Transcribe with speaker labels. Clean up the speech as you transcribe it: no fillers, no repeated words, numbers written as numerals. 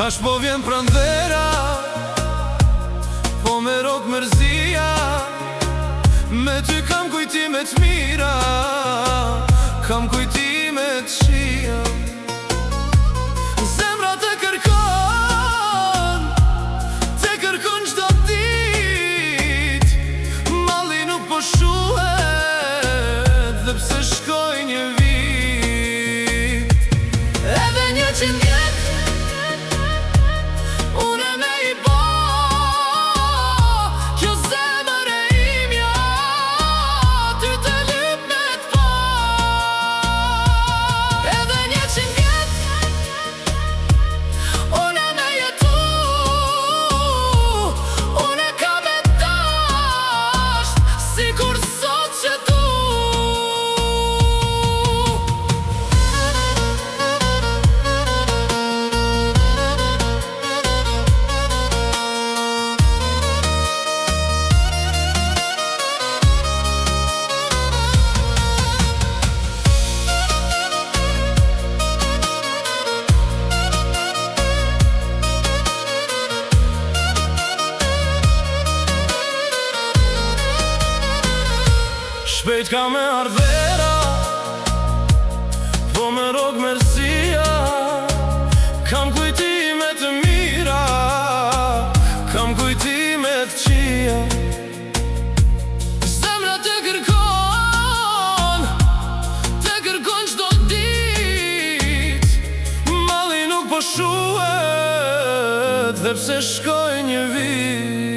Speaker 1: Tash po vjen pranvera, po me rok mërzia. Me ty kam kujtime t'mira, kam kujtime t'shia. Zemra të kërkon çdo dit. Malli nuk po shuhet, dhe pse shkoj një vit. Edhe 100 vjet une me I bo, kjo zemër e imja, ty të lyp me t'pa. Edhe 100 vjet une me jetu, une ka me dasht, sikur sot që tu. Shpejt ka me ardhera, po me rog mërzia. Kam kujtime të mira, kam kujtime të qia. Zemra të kërkon çdo dit. Malli nuk po shuhet, dhe pse shkoj një vit.